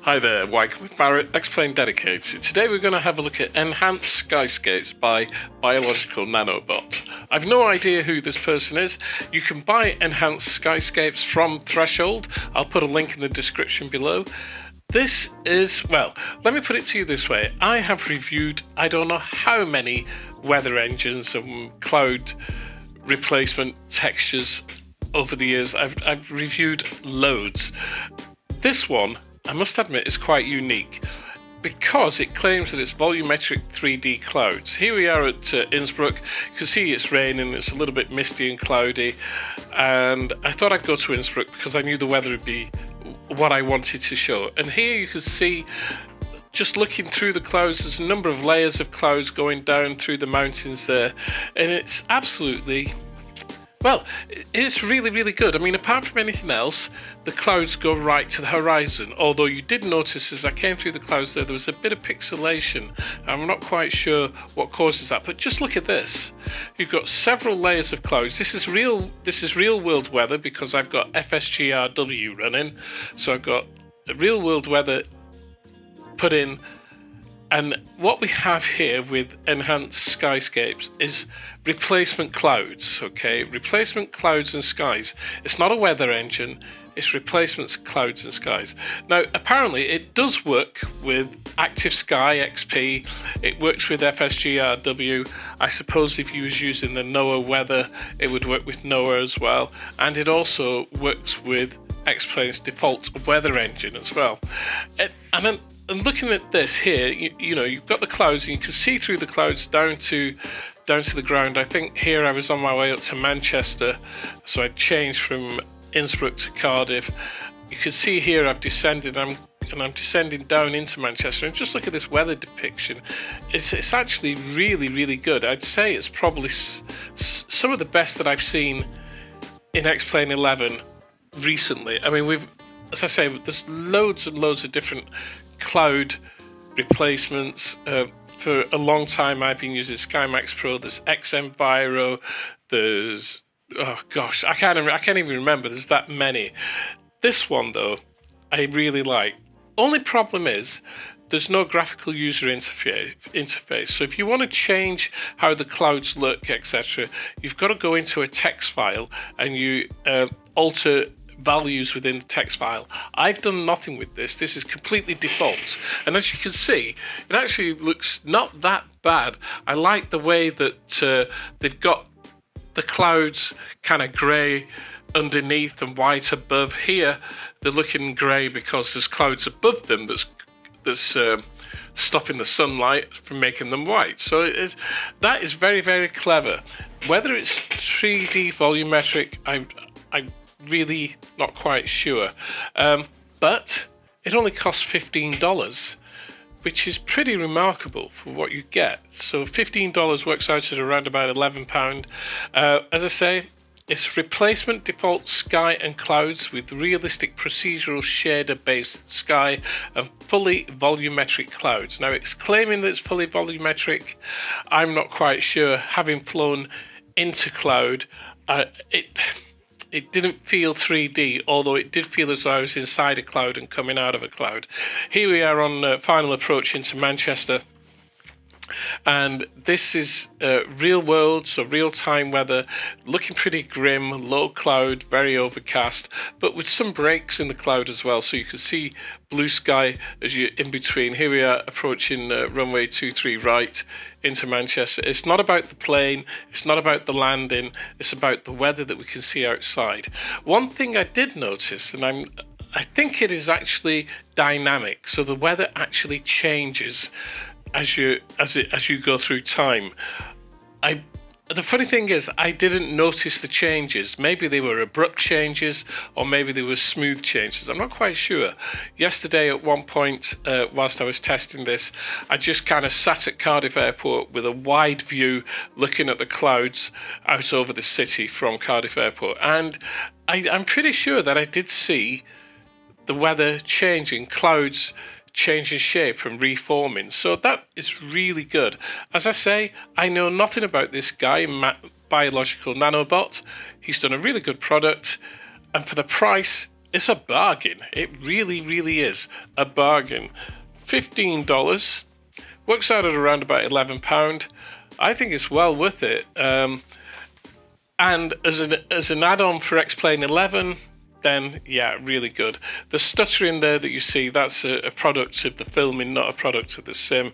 Hi there, Wycliffe Barrett, Xplane Dedicated. Today we're going to have a look at Enhanced Skyscapes by Biologicalnanobot. I've no idea who this person is. You can buy Enhanced Skyscapes from Threshold. I'll put a link in the description below. This is, well, let me put it to you this way. I have reviewed I don't know how many weather engines and cloud replacement textures over the years. I've reviewed loads. This one, I must admit, is quite unique because it claims that it's volumetric 3D clouds. Here we are at Innsbruck. You can see it's raining, it's a little bit misty and cloudy, and I thought I'd go to Innsbruck because I knew the weather would be what I wanted to show. And here you can see, just looking through the clouds, there's a number of layers of clouds going down through the mountains there, and it's absolutely, well, it's really, really good. I mean, apart from anything else, the clouds go right to the horizon, although you did notice as I came through the clouds there was a bit of pixelation. I'm not quite sure what causes that, but just look at this. You've got several layers of clouds. This is real world weather because I've got FSGRW running, so I've got real world weather put in. And what we have here with Enhanced Skyscapes is replacement clouds, okay? Replacement clouds and skies. It's not a weather engine, it's replacements clouds and skies. Now, apparently it does work with Active Sky XP, it works with FSGRW. I suppose if you was using the NOAA weather, it would work with NOAA as well. And it also works with Xplane's default weather engine as well. And looking at this here, you know, you've got the clouds and you can see through the clouds down to the ground. I think here I was on my way up to Manchester, so I changed from Innsbruck to Cardiff. You can see here I've descended, and I'm descending down into Manchester, and just look at this weather depiction. It's actually really, really good. I'd say it's probably some of the best that I've seen in Xplane 11 recently. I mean, as I say, there's loads and loads of different cloud replacements. For a long time I've been using SkyMax Pro. There's XEnviro, there's, oh gosh, I can't even remember, there's that many. This one though I really like. Only problem is there's no graphical user interface. So if you want to change how the clouds look, etc., you've got to go into a text file and you alter values within the text file. I've done nothing with this. This is completely default, and as you can see, it actually looks not that bad. I like the way that they've got the clouds kind of grey underneath and white above. Here they're looking grey because there's clouds above them that's stopping the sunlight from making them white. So that is very, very clever. Whether it's 3D volumetric, I'm really not quite sure, but it only costs $15, which is pretty remarkable for what you get. So $15 works out at around about £11. As I say, it's replacement default sky and clouds with realistic procedural shader-based sky and fully volumetric clouds. Now, it's claiming that it's fully volumetric. I'm not quite sure. Having flown into cloud, it didn't feel 3D, although it did feel as though I was inside a cloud and coming out of a cloud. Here we are on final approach into Manchester. And this is real world, so real-time weather, looking pretty grim, low cloud, very overcast, but with some breaks in the cloud as well, so you can see blue sky as you're in between. Here we are approaching runway 23 right into Manchester. It's not about the plane, it's not about the landing, it's about the weather that we can see outside. One thing I did notice, and I think it is actually dynamic, so the weather actually changes as you go through time. The funny thing is, I didn't notice the changes. Maybe they were abrupt changes, or maybe they were smooth changes. I'm not quite sure. Yesterday, at one point, whilst I was testing this, I just kind of sat at Cardiff Airport with a wide view, looking at the clouds out over the city from Cardiff Airport, and I'm pretty sure that I did see the weather changing, clouds changing shape and reforming. So that is really good. As I say, I know nothing about this guy, Biologicalnanobot. He's done a really good product, and for the price, it's a bargain. It really, really is a bargain. $15 works out at around about £11. I think it's well worth it. And as an add-on for Xplane 11, then yeah, really good. The stuttering there that you see, that's a product of the filming, not a product of the sim.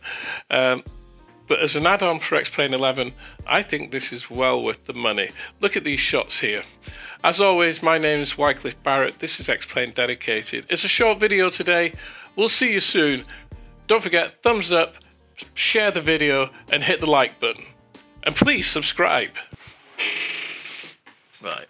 But as an add-on for Xplane 11, I think this is well worth the money. Look at these shots here. As always, my name is Wycliffe Barrett. This is Xplane Dedicated. It's a short video today. We'll see you soon. Don't forget, thumbs up, share the video, and hit the like button. And please subscribe. Right.